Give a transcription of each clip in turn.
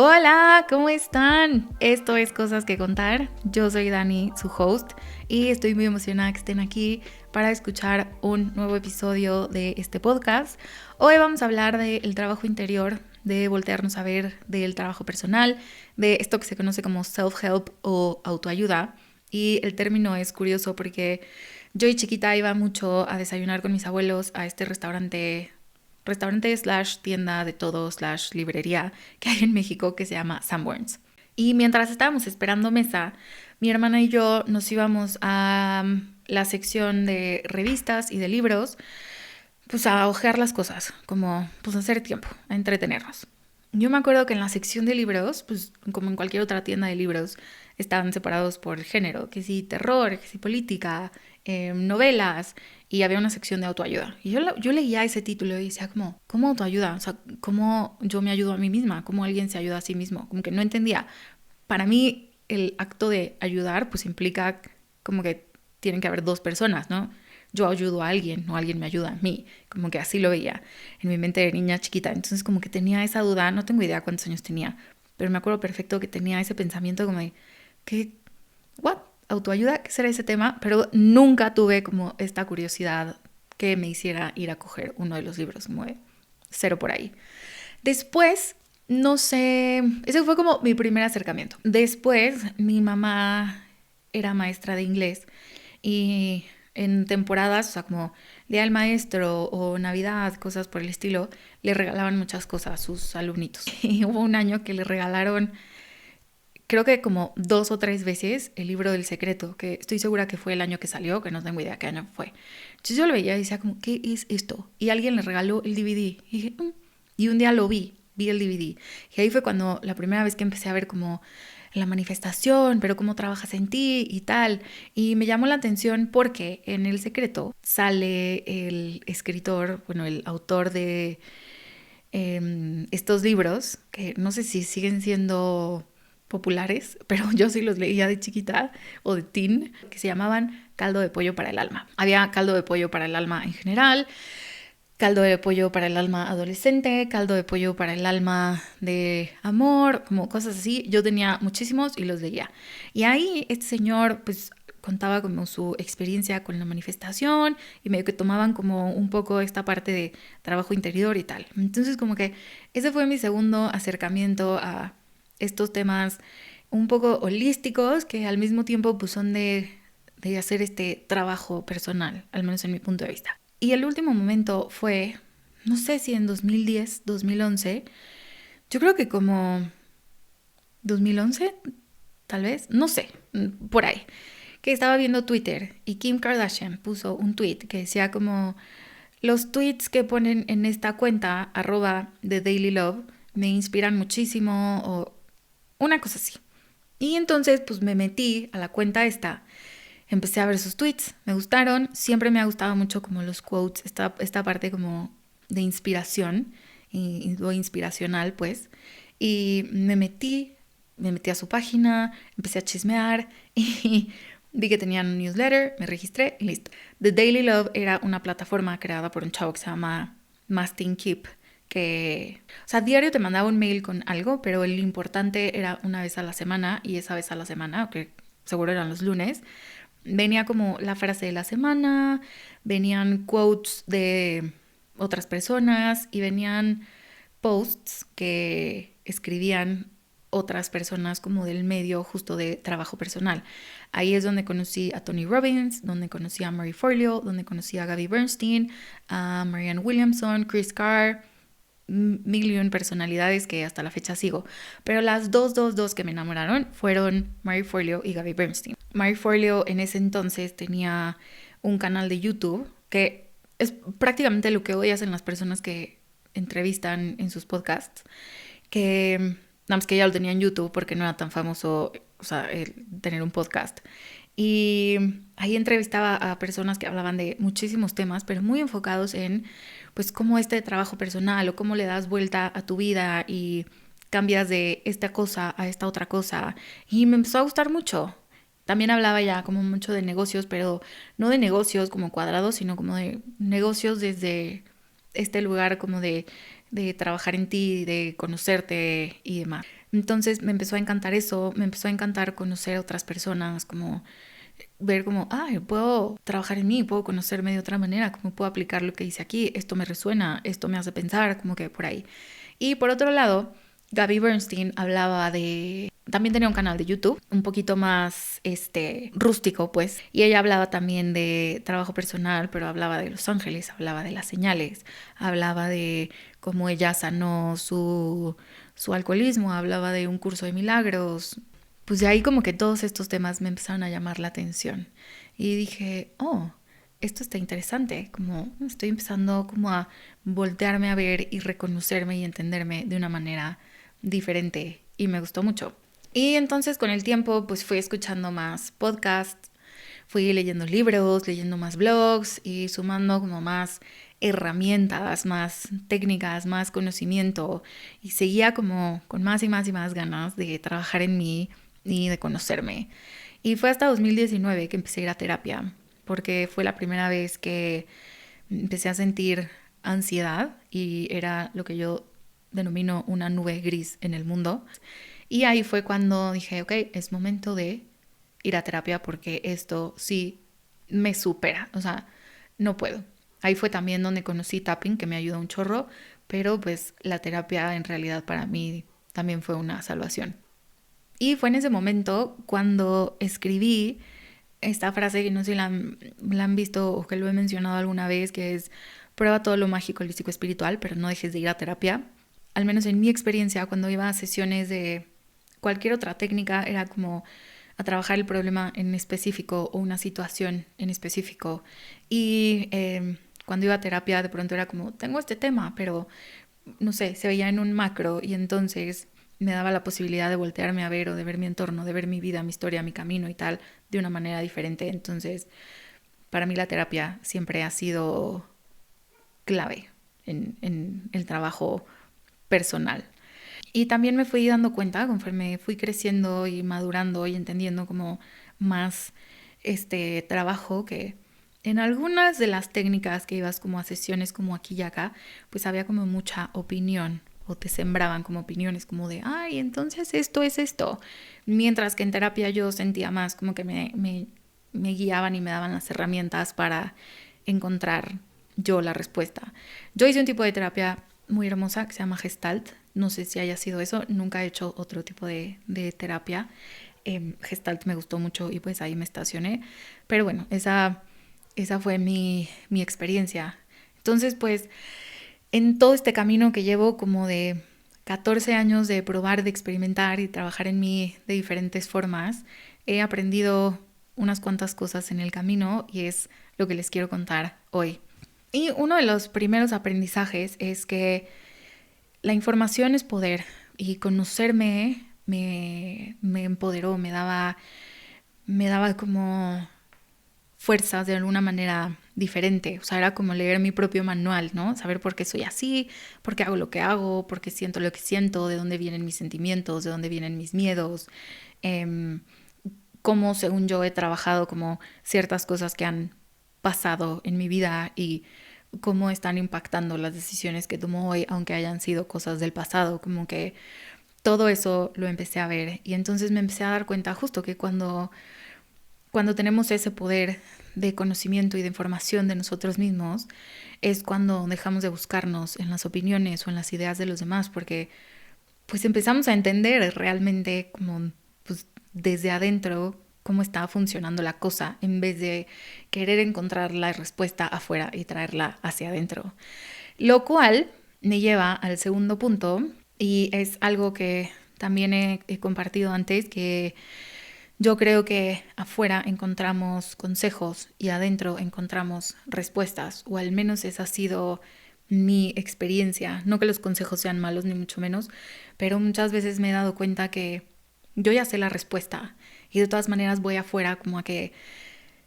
Hola, ¿cómo están? Esto es Cosas que Contar. Yo soy Dani, su host, y estoy muy emocionada que estén aquí para escuchar un nuevo episodio de este podcast. Hoy vamos a hablar del trabajo interior, de voltearnos a ver, del trabajo personal, de esto que se conoce como self-help o autoayuda. Y el término es curioso porque yo y chiquita iba mucho a desayunar con mis abuelos a este restaurante / tienda de todo / librería que hay en México que se llama Sanborns. Y mientras estábamos esperando mesa, mi hermana y yo nos íbamos a la sección de revistas y de libros, pues a hojear las cosas, como pues a hacer tiempo, a entretenernos. Yo me acuerdo que en la sección de libros, pues como en cualquier otra tienda de libros, estaban separados por género, que sí terror, que sí política, novelas, y había una sección de autoayuda. Y yo leía ese título y decía como, ¿cómo autoayuda? O sea, ¿cómo yo me ayudo a mí misma? ¿Cómo alguien se ayuda a sí mismo? Como que no entendía. Para mí el acto de ayudar pues implica como que tienen que haber dos personas, ¿no? Yo ayudo a alguien, no alguien me ayuda a mí. Como que así lo veía en mi mente de niña chiquita. Entonces como que tenía esa duda, no tengo idea cuántos años tenía, pero me acuerdo perfecto que tenía ese pensamiento como de, ¿qué? ¿What? ¿Autoayuda? ¿Qué será ese tema? Pero nunca tuve como esta curiosidad que me hiciera ir a coger uno de los libros, como de cero por ahí. Después, no sé, ese fue como mi primer acercamiento. Después, mi mamá era maestra de inglés y en temporadas, o sea, como Día del Maestro o Navidad, cosas por el estilo, le regalaban muchas cosas a sus alumnitos. Y hubo un año que le regalaron, creo que como 2 o 3 veces, el libro del secreto, que estoy segura que fue el año que salió, que no tengo idea qué año fue. Entonces yo lo veía y decía como, ¿qué es esto? Y alguien le regaló el DVD. Y dije, Y un día lo vi el DVD. Y ahí fue cuando la primera vez que empecé a ver como la manifestación, pero cómo trabajas en ti y tal. Y me llamó la atención porque en El Secreto sale el escritor, bueno, el autor de estos libros, que no sé si siguen siendo populares, pero yo sí los leía de chiquita o de teen, que se llamaban caldo de pollo para el alma. Había caldo de pollo para el alma en general, caldo de pollo para el alma adolescente, caldo de pollo para el alma de amor, como cosas así. Yo tenía muchísimos y los leía. Y ahí este señor pues contaba como su experiencia con la manifestación y medio que tomaban como un poco esta parte de trabajo interior y tal. Entonces como que ese fue mi segundo acercamiento a estos temas un poco holísticos que al mismo tiempo pues son de hacer este trabajo personal, al menos en mi punto de vista. Y el último momento fue, no sé si en 2010, 2011, yo creo que como 2011, tal vez, no sé, por ahí, que estaba viendo Twitter y Kim Kardashian puso un tweet que decía como, los tweets que ponen en esta cuenta, @TheDailyLove, me inspiran muchísimo o una cosa así. Y entonces pues me metí a la cuenta esta. Empecé a ver sus tweets, me gustaron, siempre me ha gustado mucho como los quotes, esta parte como de inspiración, y lo inspiracional pues, y me metí a su página, empecé a chismear y vi que tenían un newsletter, me registré y listo. The Daily Love era una plataforma creada por un chavo que se llama Mastin Kipp, que, o sea, diario te mandaba un mail con algo, pero el importante era una vez a la semana, y esa vez a la semana, que seguro eran los lunes, venía como la frase de la semana, venían quotes de otras personas y venían posts que escribían otras personas como del medio justo de trabajo personal. Ahí es donde conocí a Tony Robbins, donde conocí a Marie Forleo, donde conocí a Gabby Bernstein, a Marianne Williamson, Chris Carr, mil y un personalidades que hasta la fecha sigo. Pero las dos que me enamoraron fueron Marie Forleo y Gabby Bernstein. Marie Forleo en ese entonces tenía un canal de YouTube que es prácticamente lo que hoy hacen las personas que entrevistan en sus podcasts, que nada más que ya lo tenía en YouTube porque no era tan famoso, o sea, tener un podcast. Y ahí entrevistaba a personas que hablaban de muchísimos temas, pero muy enfocados en pues cómo este trabajo personal o cómo le das vuelta a tu vida y cambias de esta cosa a esta otra cosa. Y me empezó a gustar mucho. También hablaba ya como mucho de negocios, pero no de negocios como cuadrados, sino como de negocios desde este lugar como de trabajar en ti, de conocerte y demás. Entonces me empezó a encantar eso, me empezó a encantar conocer a otras personas, como ver como, puedo trabajar en mí, puedo conocerme de otra manera, como puedo aplicar lo que hice aquí, esto me resuena, esto me hace pensar, como que por ahí. Y por otro lado, Gabby Bernstein hablaba de... También tenía un canal de YouTube, un poquito más rústico, pues. Y ella hablaba también de trabajo personal, pero hablaba de los ángeles, hablaba de las señales, hablaba de cómo ella sanó su alcoholismo, hablaba de un curso de milagros. Pues de ahí como que todos estos temas me empezaron a llamar la atención. Y dije, esto está interesante, como estoy empezando como a voltearme a ver y reconocerme y entenderme de una manera diferente y me gustó mucho. Y entonces con el tiempo pues fui escuchando más podcasts, fui leyendo libros, leyendo más blogs y sumando como más herramientas, más técnicas, más conocimiento y seguía como con más y más y más ganas de trabajar en mí y de conocerme. Y fue hasta 2019 que empecé a ir a terapia, porque fue la primera vez que empecé a sentir ansiedad y era lo que yo denomino una nube gris en el mundo. Y ahí fue cuando dije, ok, es momento de ir a terapia porque esto sí me supera, o sea, no puedo. Ahí fue también donde conocí tapping, que me ayudó un chorro, pero pues la terapia en realidad para mí también fue una salvación. Y fue en ese momento cuando escribí esta frase que no sé si la han visto o que lo he mencionado alguna vez, que es prueba todo lo mágico, holístico, espiritual, pero no dejes de ir a terapia. Al menos en mi experiencia, cuando iba a sesiones de cualquier otra técnica, era como a trabajar el problema en específico o una situación en específico. Y cuando iba a terapia, de pronto era como, tengo este tema, pero no sé, se veía en un macro y entonces me daba la posibilidad de voltearme a ver o de ver mi entorno, de ver mi vida, mi historia, mi camino y tal, de una manera diferente. Entonces, para mí la terapia siempre ha sido clave en el trabajo personal. Y también me fui dando cuenta, conforme fui creciendo y madurando y entendiendo como más este trabajo, que en algunas de las técnicas que ibas como a sesiones como aquí y acá, pues había como mucha opinión o te sembraban como opiniones como de, ay, entonces esto es esto. Mientras que en terapia yo sentía más como que me guiaban y me daban las herramientas para encontrar yo la respuesta. Yo hice un tipo de terapia muy hermosa que se llama Gestalt. No sé si haya sido eso, nunca he hecho otro tipo de terapia. Gestalt me gustó mucho y pues ahí me estacioné. Pero bueno, esa fue mi experiencia. Entonces pues en todo este camino que llevo como de 14 años de probar, de experimentar y trabajar en mí de diferentes formas, he aprendido unas cuantas cosas en el camino y es lo que les quiero contar hoy. Y uno de los primeros aprendizajes es que la información es poder y conocerme me empoderó, me daba como fuerzas de alguna manera diferente. O sea, era como leer mi propio manual, ¿no? Saber por qué soy así, por qué hago lo que hago, por qué siento lo que siento, de dónde vienen mis sentimientos, de dónde vienen mis miedos, eh, cómo según yo he trabajado como ciertas cosas que han pasado en mi vida y cómo están impactando las decisiones que tomo hoy, aunque hayan sido cosas del pasado, como que todo eso lo empecé a ver y entonces me empecé a dar cuenta justo que cuando tenemos ese poder de conocimiento y de información de nosotros mismos, es cuando dejamos de buscarnos en las opiniones o en las ideas de los demás, porque pues empezamos a entender realmente como pues, desde adentro cómo está funcionando la cosa, en vez de querer encontrar la respuesta afuera y traerla hacia adentro. Lo cual me lleva al segundo punto, y es algo que también he compartido antes, que yo creo que afuera encontramos consejos y adentro encontramos respuestas, o al menos esa ha sido mi experiencia. No que los consejos sean malos, ni mucho menos, pero muchas veces me he dado cuenta que yo ya sé la respuesta y de todas maneras voy afuera como a que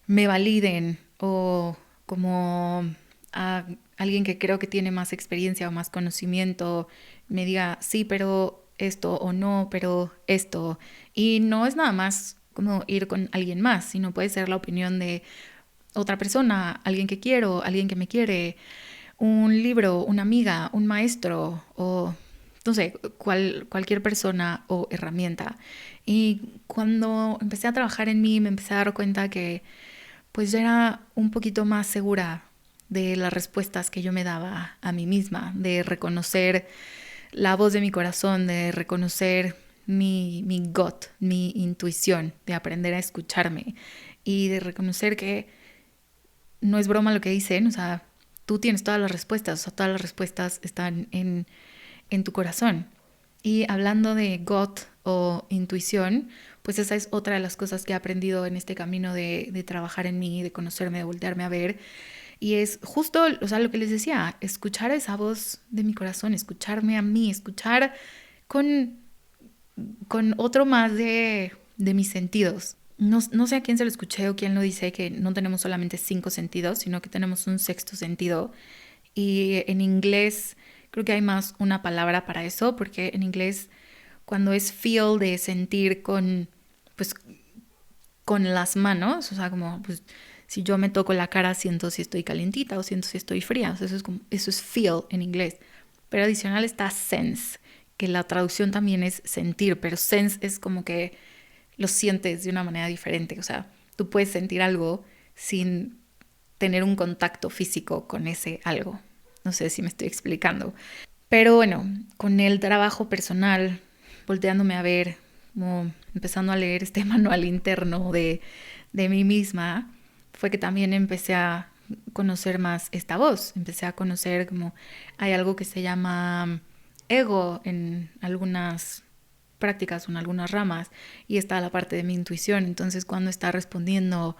me validen o como a alguien que creo que tiene más experiencia o más conocimiento me diga sí, pero esto o no, pero esto. Y no es nada más como ir con alguien más, sino puede ser la opinión de otra persona, alguien que quiero, alguien que me quiere, un libro, una amiga, un maestro o no sé, cualquier persona o herramienta. Y cuando empecé a trabajar en mí, me empecé a dar cuenta que pues ya era un poquito más segura de las respuestas que yo me daba a mí misma, de reconocer la voz de mi corazón, de reconocer mi gut, mi intuición, de aprender a escucharme y de reconocer que no es broma lo que dicen, o sea, tú tienes todas las respuestas, o sea, todas las respuestas están en tu corazón. Y hablando de gut o intuición, pues esa es otra de las cosas que he aprendido en este camino de trabajar en mí, de conocerme, de voltearme a ver. Y es justo, o sea, lo que les decía, escuchar esa voz de mi corazón, escucharme a mí, escuchar con, con otro más de mis sentidos. No sé a quién se lo escuché o quién lo dice, que no tenemos solamente 5 sentidos, sino que tenemos un sexto sentido. Y en inglés creo que hay más una palabra para eso, porque en inglés cuando es feel de sentir pues, con las manos, o sea, como pues, si yo me toco la cara siento si estoy calientita o siento si estoy fría, o sea, eso es feel en inglés. Pero adicional está sense, que la traducción también es sentir, pero sense es como que lo sientes de una manera diferente, o sea, tú puedes sentir algo sin tener un contacto físico con ese algo. No sé si me estoy explicando. Pero bueno, con el trabajo personal, volteándome a ver, como empezando a leer este manual interno de mí misma, fue que también empecé a conocer más esta voz. Empecé a conocer como hay algo que se llama ego en algunas prácticas o en algunas ramas y está la parte de mi intuición. Entonces cuando está respondiendo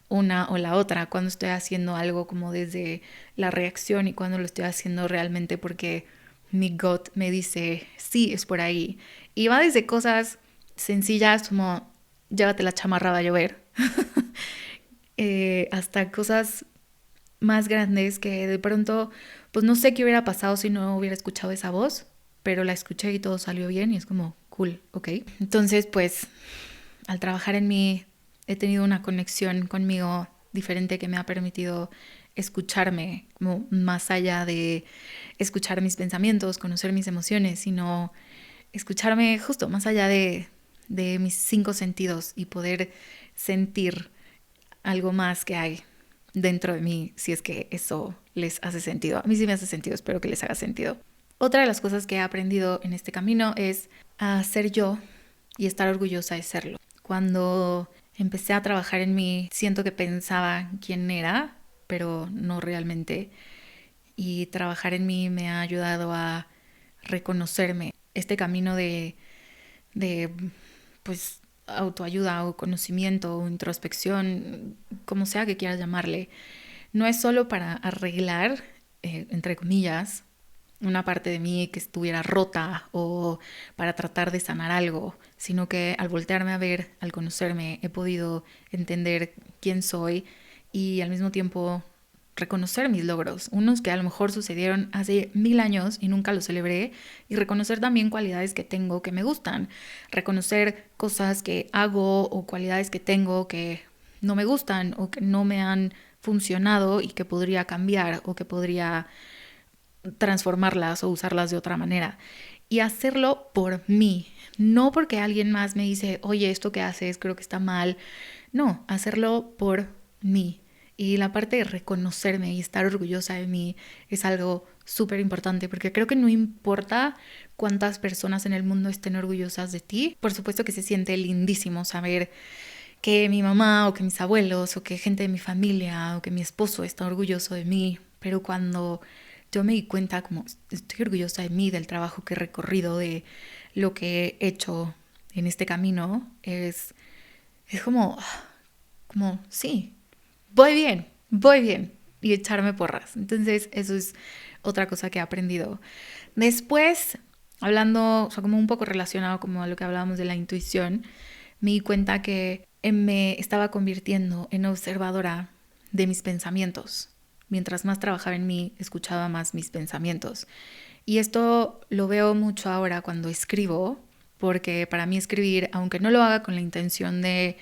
una o la otra, cuando estoy haciendo algo como desde la reacción y cuando lo estoy haciendo realmente porque mi gut me dice, sí, es por ahí. Y va desde cosas sencillas como llévate la chamarra, va a llover, hasta cosas más grandes que de pronto, pues no sé qué hubiera pasado si no hubiera escuchado esa voz, pero la escuché y todo salió bien y es como, cool, ok. Entonces, pues, al trabajar en mí, he tenido una conexión conmigo diferente que me ha permitido escucharme como más allá de escuchar mis pensamientos, conocer mis emociones, sino escucharme justo más allá de mis 5 sentidos y poder sentir algo más que hay dentro de mí, si es que eso les hace sentido. A mí sí me hace sentido, espero que les haga sentido. Otra de las cosas que he aprendido en este camino es a ser yo y estar orgullosa de serlo. Cuando empecé a trabajar en mí, siento que pensaba quién era, pero no realmente. Y trabajar en mí me ha ayudado a reconocerme. Este camino de pues, autoayuda o conocimiento o introspección, como sea que quieras llamarle, no es solo para arreglar, entre comillas, una parte de mí que estuviera rota o para tratar de sanar algo, sino que al voltearme a ver, al conocerme, he podido entender quién soy y al mismo tiempo reconocer mis logros, unos que a lo mejor sucedieron hace 1000 años y nunca los celebré, y reconocer también cualidades que tengo que me gustan, reconocer cosas que hago o cualidades que tengo que no me gustan o que no me han funcionado y que podría cambiar o que podría transformarlas o usarlas de otra manera. Y hacerlo por mí, no porque alguien más me dice, oye, esto que haces creo que está mal. No, hacerlo por mí. Y la parte de reconocerme y estar orgullosa de mí es algo súper importante, porque creo que no importa cuántas personas en el mundo estén orgullosas de ti. Por supuesto que se siente lindísimo saber que mi mamá o que mis abuelos o que gente de mi familia o que mi esposo está orgulloso de mí, pero cuando yo me di cuenta como estoy orgullosa de mí, del trabajo que he recorrido, de lo que he hecho en este camino, es como sí, voy bien y echarme porras. Entonces eso es otra cosa que he aprendido. Después, hablando, o sea, como un poco relacionado como a lo que hablábamos de la intuición, me di cuenta que me estaba convirtiendo en observadora de mis pensamientos. Mientras más trabajaba en mí, escuchaba más mis pensamientos. Y esto lo veo mucho ahora cuando escribo, porque para mí escribir, aunque no lo haga con la intención de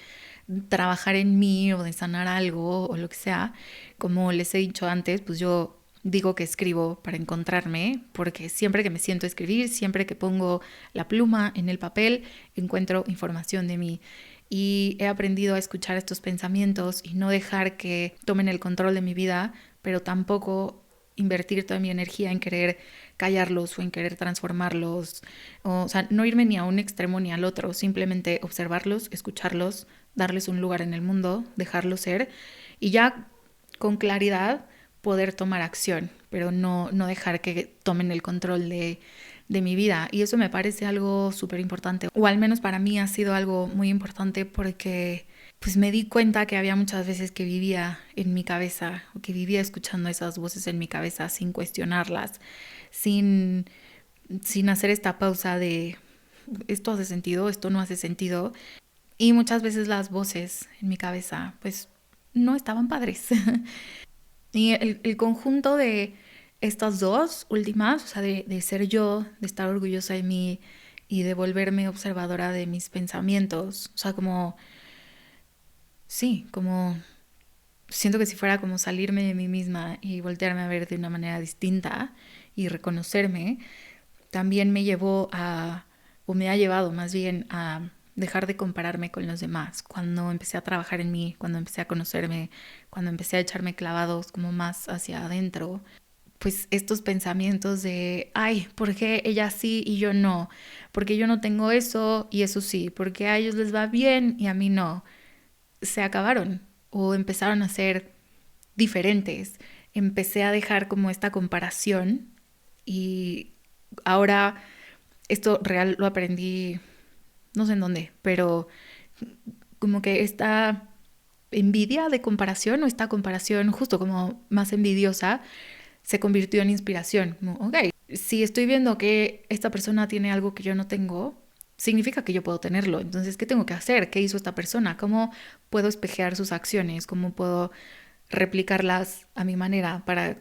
trabajar en mí o de sanar algo o lo que sea, como les he dicho antes, pues yo digo que escribo para encontrarme, porque siempre que me siento a escribir, siempre que pongo la pluma en el papel, encuentro información de mí. Y he aprendido a escuchar estos pensamientos y no dejar que tomen el control de mi vida, pero tampoco invertir toda mi energía en querer callarlos o en querer transformarlos. O sea, no irme ni a un extremo ni al otro, simplemente observarlos, escucharlos, darles un lugar en el mundo, dejarlos ser y ya con claridad poder tomar acción, pero no dejar que tomen el control de mi vida. Y eso me parece algo súper importante, o al menos para mí ha sido algo muy importante porque pues me di cuenta que había muchas veces que vivía en mi cabeza o que vivía escuchando esas voces en mi cabeza sin cuestionarlas, sin, sin hacer esta pausa de esto hace sentido, esto no hace sentido. Y muchas veces las voces en mi cabeza pues no estaban padres. Y el conjunto de estas dos últimas, o sea, de ser yo, de estar orgullosa de mí y de volverme observadora de mis pensamientos, o sea, como, sí, como siento que si fuera como salirme de mí misma y voltearme a ver de una manera distinta y reconocerme, también me llevó a, o me ha llevado más bien a dejar de compararme con los demás. Cuando empecé a trabajar en mí, cuando empecé a conocerme, cuando empecé a echarme clavados como más hacia adentro, pues estos pensamientos de, ay, ¿por qué ella sí y yo no? Porque yo no tengo eso y eso sí, porque a ellos les va bien y a mí no, se acabaron o empezaron a ser diferentes. Empecé a dejar como esta comparación y ahora esto real lo aprendí, no sé en dónde, pero como que esta envidia de comparación o esta comparación justo como más envidiosa se convirtió en inspiración. Como, ok, si estoy viendo que esta persona tiene algo que yo no tengo, significa que yo puedo tenerlo. Entonces, ¿qué tengo que hacer? ¿Qué hizo esta persona? ¿Cómo puedo espejear sus acciones? ¿Cómo puedo replicarlas a mi manera para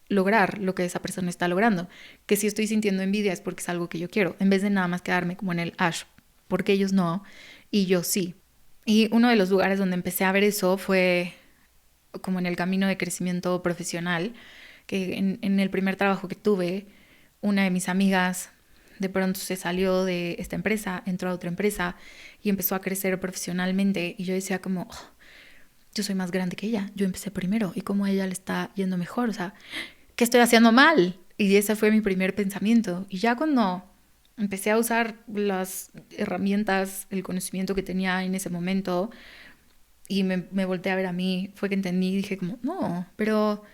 lograr lo que esa persona está logrando? Que si estoy sintiendo envidia es porque es algo que yo quiero, en vez de nada más quedarme como en el ash, porque ellos no y yo sí. Y uno de los lugares donde empecé a ver eso fue como en el camino de crecimiento profesional, que en el primer trabajo que tuve, una de mis amigas de pronto se salió de esta empresa, entró a otra empresa y empezó a crecer profesionalmente y yo decía como, oh, yo soy más grande que ella, yo empecé primero y cómo a ella le está yendo mejor, o sea, ¿qué estoy haciendo mal? Y ese fue mi primer pensamiento. Y ya cuando empecé a usar las herramientas, el conocimiento que tenía en ese momento y me volteé a ver a mí, fue que entendí y dije como, no, pero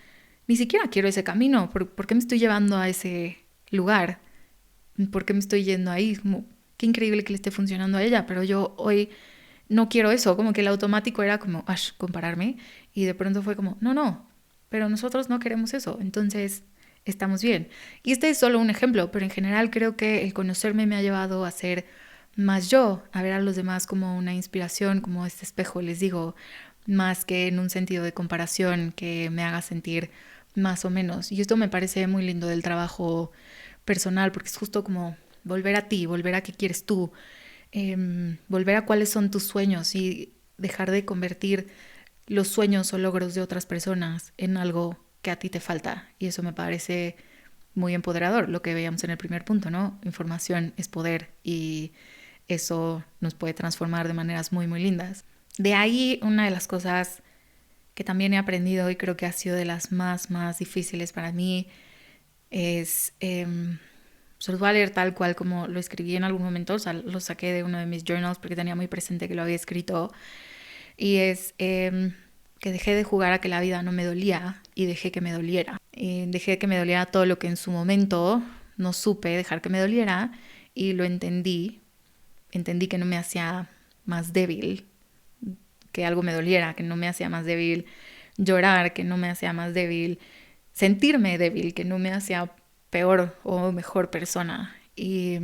ni siquiera quiero ese camino, ¿por qué me estoy llevando a ese lugar? ¿Por qué me estoy yendo ahí? Como, qué increíble que le esté funcionando a ella, pero yo hoy no quiero eso, como que el automático era como, compararme, y de pronto fue como, no, pero nosotros no queremos eso, entonces estamos bien. Y este es solo un ejemplo, pero en general creo que el conocerme me ha llevado a ser más yo, a ver a los demás como una inspiración, como este espejo, les digo, más que en un sentido de comparación que me haga sentir más o menos. Y esto me parece muy lindo del trabajo personal, porque es justo como volver a ti, volver a qué quieres tú, volver a cuáles son tus sueños y dejar de convertir los sueños o logros de otras personas en algo que a ti te falta. Y eso me parece muy empoderador, lo que veíamos en el primer punto, ¿no? Información es poder y eso nos puede transformar de maneras muy, muy lindas. De ahí una de las cosas que también he aprendido y creo que ha sido de las más difíciles para mí es, se los voy a leer tal cual como lo escribí en algún momento, o sea, lo saqué de uno de mis journals porque tenía muy presente que lo había escrito, y es que dejé de jugar a que la vida no me dolía y dejé que me doliera. Dejé que me doliera todo lo que en su momento no supe dejar que me doliera y lo entendí que no me hacía más débil que algo me doliera, que no me hacía más débil llorar, que no me hacía más débil sentirme débil, que no me hacía peor o mejor persona. Y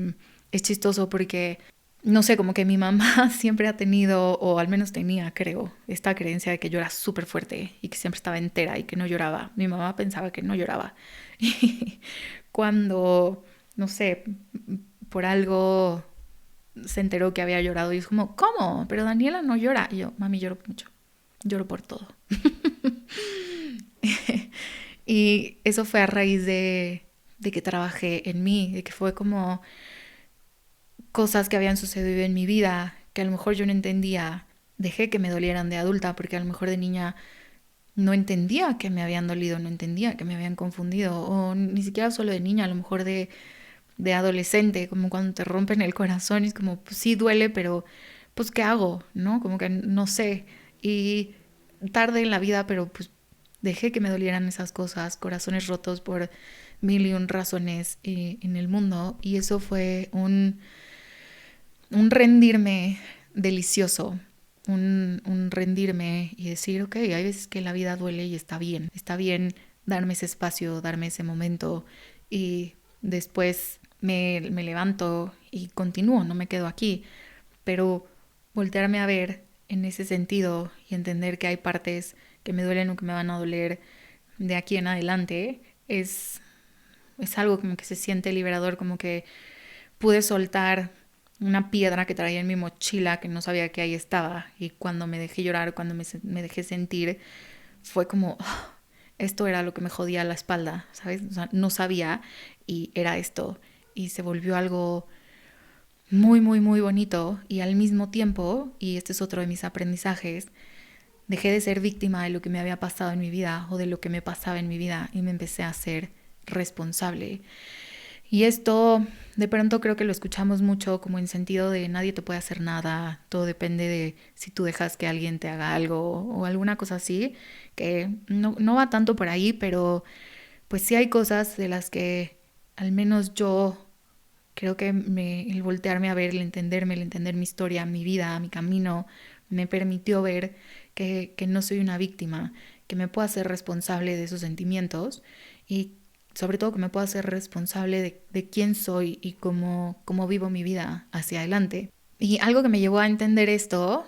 es chistoso porque, no sé, como que mi mamá siempre ha tenido, o al menos tenía, creo, esta creencia de que yo era súper fuerte y que siempre estaba entera y que no lloraba. Mi mamá pensaba que no lloraba. Y cuando, no sé, por algo se enteró que había llorado y es como, ¿cómo? Pero Daniela no llora. Y yo, mami, lloro mucho. Lloro por todo. Y eso fue a raíz de que trabajé en mí, de que fue como cosas que habían sucedido en mi vida que a lo mejor yo no entendía. Dejé que me dolieran de adulta porque a lo mejor de niña no entendía que me habían dolido, no entendía que me habían confundido, o ni siquiera solo de niña, a lo mejor de adolescente, como cuando te rompen el corazón y es como, pues sí duele, pero pues ¿qué hago? ¿No? Como que no sé. Y tarde en la vida, pero pues dejé que me dolieran esas cosas, corazones rotos por mil y un razones en el mundo, y eso fue un rendirme delicioso, un rendirme y decir, ok, hay veces que la vida duele y está bien darme ese espacio, darme ese momento y después me levanto y continúo, no me quedo aquí, pero voltearme a ver en ese sentido y entender que hay partes que me duelen o que me van a doler de aquí en adelante es algo como que se siente liberador, como que pude soltar una piedra que traía en mi mochila que no sabía que ahí estaba, y cuando me dejé llorar, cuando me dejé sentir, fue como, oh, esto era lo que me jodía la espalda, ¿sabes? O sea, no sabía y era esto, y se volvió algo muy, muy, muy bonito, y al mismo tiempo, y este es otro de mis aprendizajes, dejé de ser víctima de lo que me había pasado en mi vida o de lo que me pasaba en mi vida y me empecé a ser responsable. Y esto de pronto creo que lo escuchamos mucho como en sentido de nadie te puede hacer nada, todo depende de si tú dejas que alguien te haga algo o alguna cosa así, que no va tanto por ahí, pero pues sí hay cosas de las que al menos yo creo que el voltearme a ver, el entender mi historia, mi vida, mi camino, me permitió ver que no soy una víctima, que me puedo hacer responsable de esos sentimientos y sobre todo que me puedo hacer responsable de quién soy y cómo vivo mi vida hacia adelante. Y algo que me llevó a entender esto,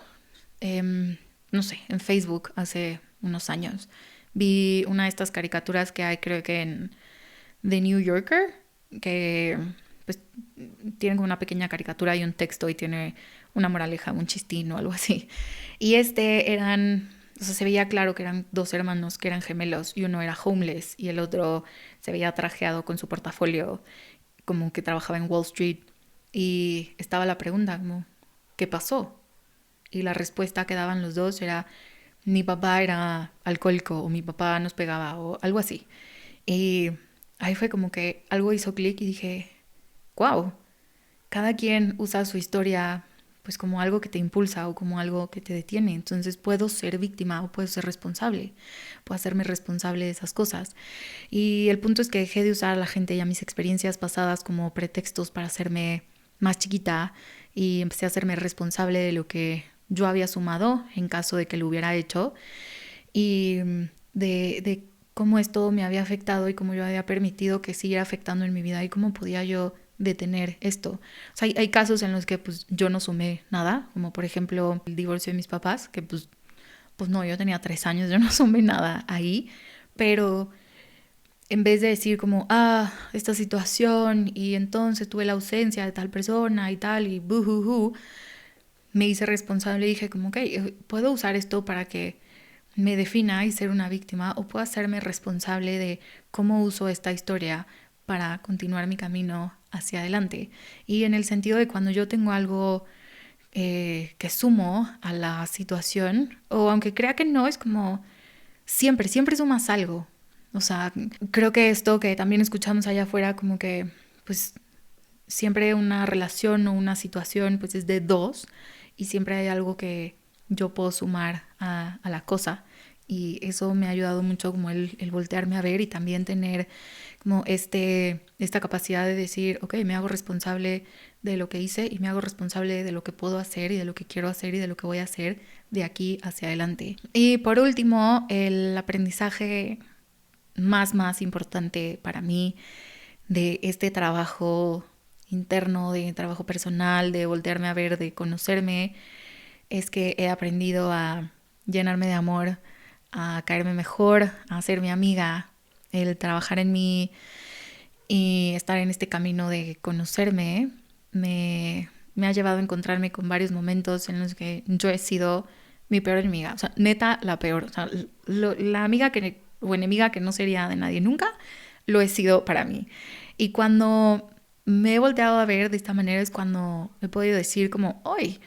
no sé, en Facebook hace unos años, vi una de estas caricaturas que hay, creo que en The New Yorker, que pues tiene como una pequeña caricatura y un texto y tiene una moraleja, un chistín o algo así. Y o sea, se veía claro que eran dos hermanos que eran gemelos y uno era homeless y el otro se veía trajeado con su portafolio como que trabajaba en Wall Street. Y estaba la pregunta como, ¿qué pasó? Y la respuesta que daban los dos era, mi papá era alcohólico o mi papá nos pegaba o algo así. Y ahí fue como que algo hizo clic y dije, wow, cada quien usa su historia pues como algo que te impulsa o como algo que te detiene. Entonces puedo ser víctima o puedo ser responsable, puedo hacerme responsable de esas cosas. Y el punto es que dejé de usar a la gente y a mis experiencias pasadas como pretextos para hacerme más chiquita y empecé a hacerme responsable de lo que yo había sumado en caso de que lo hubiera hecho, y de cómo esto me había afectado y cómo yo había permitido que siguiera afectando en mi vida y cómo podía yo detener esto. O sea, hay casos en los que pues yo no sumé nada, como por ejemplo el divorcio de mis papás, que pues no, yo tenía 3 años, yo no sumé nada ahí, pero en vez de decir como, esta situación y entonces tuve la ausencia de tal persona y tal y bujuju, me hice responsable y dije como, ok, puedo usar esto para que me defina y ser una víctima, o puedo hacerme responsable de cómo uso esta historia para continuar mi camino hacia adelante. Y en el sentido de cuando yo tengo algo que sumo a la situación, o aunque crea que no, es como siempre sumas algo. O sea, creo que esto que también escuchamos allá afuera, como que pues siempre una relación o una situación pues es de dos y siempre hay algo que yo puedo sumar a la cosa, y eso me ha ayudado mucho como el voltearme a ver y también tener como esta capacidad de decir, ok, me hago responsable de lo que hice y me hago responsable de lo que puedo hacer y de lo que quiero hacer y de lo que voy a hacer de aquí hacia adelante. Y por último, el aprendizaje más importante para mí de este trabajo interno, de trabajo personal, de voltearme a ver, de conocerme, es que he aprendido a llenarme de amor, a caerme mejor, a ser mi amiga, el trabajar en mí y estar en este camino de conocerme me ha llevado a encontrarme con varios momentos en los que yo he sido mi peor enemiga. O sea, neta, la peor. O sea, la amiga que o enemiga que no sería de nadie nunca, lo he sido para mí. Y cuando me he volteado a ver de esta manera es cuando he podido decir como, ¡ay!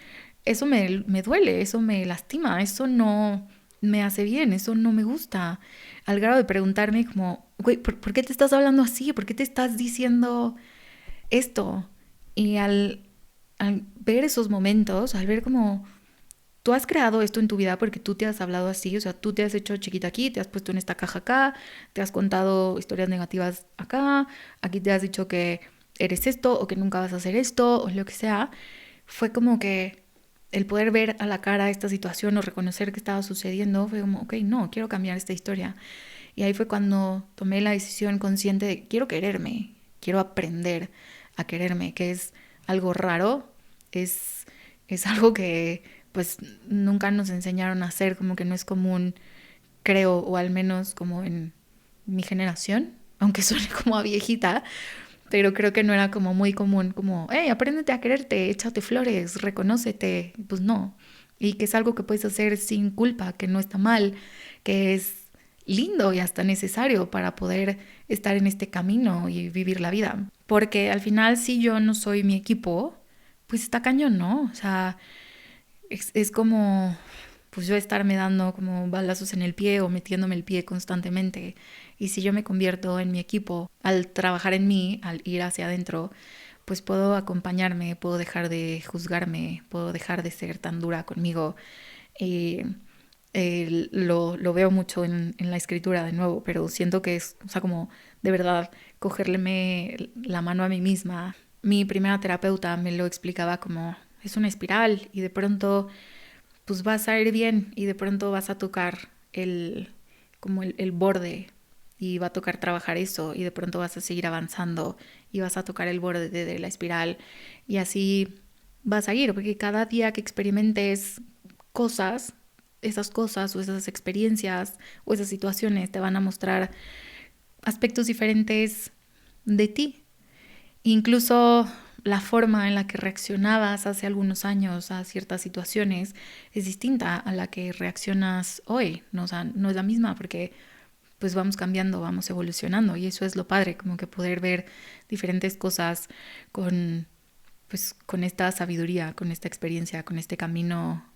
Eso me duele, eso me lastima, eso no me hace bien, eso no me gusta. Al grado de preguntarme como, güey, ¿por qué te estás hablando así? ¿Por qué te estás diciendo esto? Y al ver esos momentos, al ver como tú has creado esto en tu vida porque tú te has hablado así, o sea, tú te has hecho chiquita aquí, te has puesto en esta caja acá, te has contado historias negativas acá, aquí te has dicho que eres esto o que nunca vas a hacer esto o lo que sea. Fue como que el poder ver a la cara esta situación o reconocer que estaba sucediendo fue como, ok, no, quiero cambiar esta historia. Y ahí fue cuando tomé la decisión consciente de quiero quererme, quiero aprender a quererme, que es algo raro, es, es algo que pues nunca nos enseñaron a hacer, como que no es común, creo, o al menos como en mi generación, aunque suene como a viejita, pero creo que no era como muy común, como, hey, apréndete a quererte, échate flores, reconócete, pues no. Y que es algo que puedes hacer sin culpa, que no está mal, que es lindo y hasta necesario para poder estar en este camino y vivir la vida. Porque al final, si yo no soy mi equipo, pues está cañón, ¿no? O sea, es como pues yo estarme dando como balazos en el pie o metiéndome el pie constantemente. Y si yo me convierto en mi equipo, al trabajar en mí, al ir hacia adentro, pues puedo acompañarme, puedo dejar de juzgarme, puedo dejar de ser tan dura conmigo. Y lo veo mucho en la escritura de nuevo, pero siento que es, o sea, como de verdad cogerle la mano a mí misma. Mi primera terapeuta me lo explicaba como es una espiral y de pronto pues vas a ir bien y de pronto vas a tocar como el borde y va a tocar trabajar eso y de pronto vas a seguir avanzando y vas a tocar el borde de la espiral y así vas a ir, porque cada día que experimentes cosas, esas cosas o esas experiencias o esas situaciones te van a mostrar aspectos diferentes de ti. Incluso la forma en la que reaccionabas hace algunos años a ciertas situaciones es distinta a la que reaccionas hoy, ¿no? O sea, no es la misma porque pues vamos cambiando, vamos evolucionando y eso es lo padre, como que poder ver diferentes cosas con pues con esta sabiduría, con esta experiencia, con este camino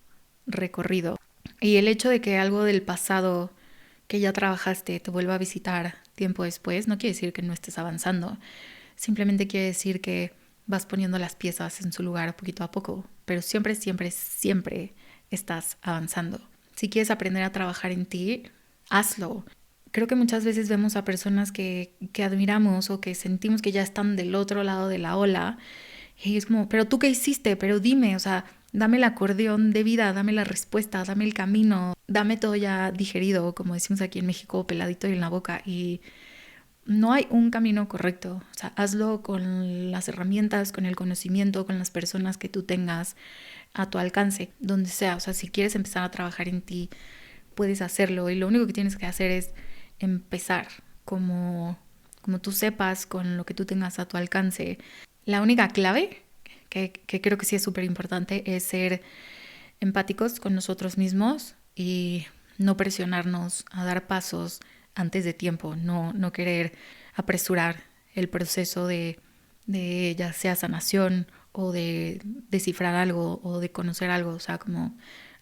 recorrido. Y el hecho de que algo del pasado que ya trabajaste te vuelva a visitar tiempo después no quiere decir que no estés avanzando. Simplemente quiere decir que vas poniendo las piezas en su lugar poquito a poco, pero siempre, siempre, siempre estás avanzando. Si quieres aprender a trabajar en ti, hazlo. Creo que muchas veces vemos a personas que admiramos o que sentimos que ya están del otro lado de la ola y es como, pero tú qué hiciste, pero dime, o sea, dame el acordeón de vida, dame la respuesta, dame el camino, dame todo ya digerido, como decimos aquí en México, peladito y en la boca y no hay un camino correcto, o sea, hazlo con las herramientas, con el conocimiento, con las personas que tú tengas a tu alcance, donde sea, o sea, si quieres empezar a trabajar en ti, puedes hacerlo y lo único que tienes que hacer es empezar como tú sepas, con lo que tú tengas a tu alcance. La única clave, que creo que sí es súper importante, es ser empáticos con nosotros mismos y no presionarnos a dar pasos antes de tiempo, no querer apresurar el proceso de ya sea sanación o de descifrar algo o de conocer algo, o sea, como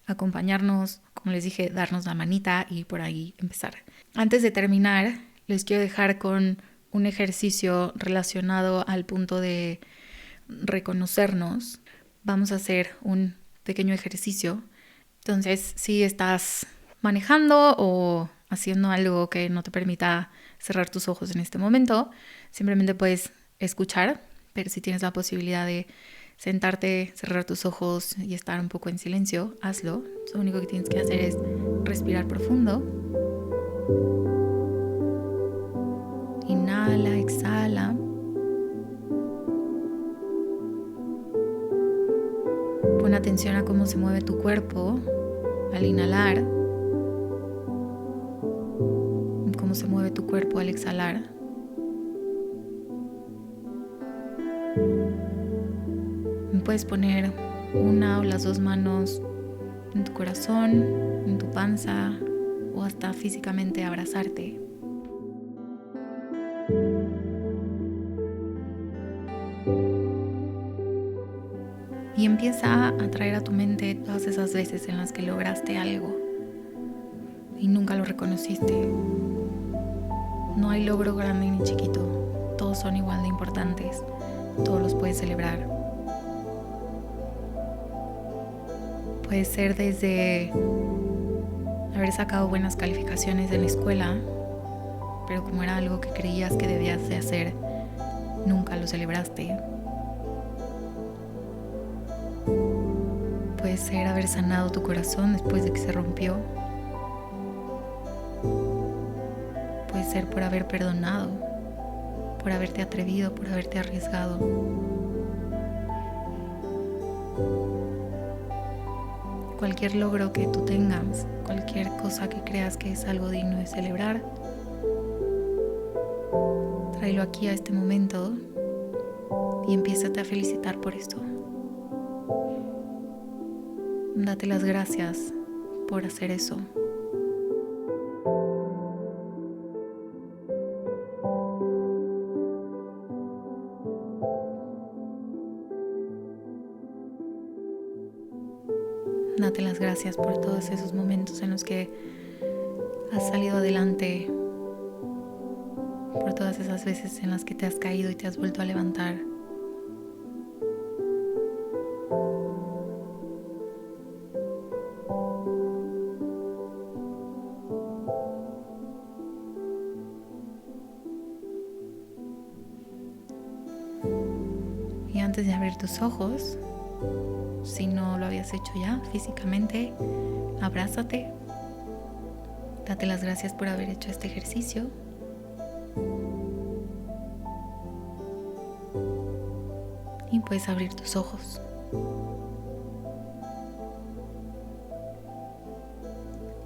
acompañarnos, como les dije, darnos la manita y por ahí empezar. Antes de terminar, les quiero dejar con un ejercicio relacionado al punto de reconocernos. Vamos a hacer un pequeño ejercicio. Entonces, si estás manejando o haciendo algo que no te permita cerrar tus ojos en este momento, simplemente puedes escuchar, pero si tienes la posibilidad de sentarte, cerrar tus ojos y estar un poco en silencio, hazlo. Lo único que tienes que hacer es respirar profundo. Inhala, exhala. Pon atención a cómo se mueve tu cuerpo al inhalar, cómo se mueve tu cuerpo al exhalar. Puedes poner una o las dos manos en tu corazón, en tu panza o hasta físicamente abrazarte. Y empieza a traer a tu mente todas esas veces en las que lograste algo y nunca lo reconociste. No hay logro grande ni chiquito, todos son igual de importantes, todos los puedes celebrar. Puede ser desde haber sacado buenas calificaciones en la escuela, pero como era algo que creías que debías de hacer, nunca lo celebraste. Puede ser haber sanado tu corazón después de que se rompió. Puede ser por haber perdonado, por haberte atrevido, por haberte arriesgado. Cualquier logro que tú tengas, cualquier cosa que creas que es algo digno de celebrar, tráelo aquí a este momento y empiézate a felicitar por esto. Date las gracias por hacer eso. Date las gracias por todos esos momentos en los que has salido adelante, por todas esas veces en las que te has caído y te has vuelto a levantar. Y antes de abrir tus ojos, si no lo habías hecho ya físicamente, abrázate. Date las gracias por haber hecho este ejercicio. Y puedes abrir tus ojos.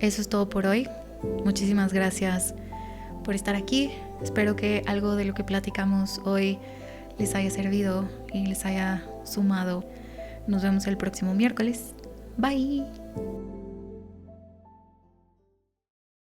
Eso es todo por hoy. Muchísimas gracias por estar aquí. Espero que algo de lo que platicamos hoy les haya servido y les haya sumado. Nos vemos el próximo miércoles. Bye.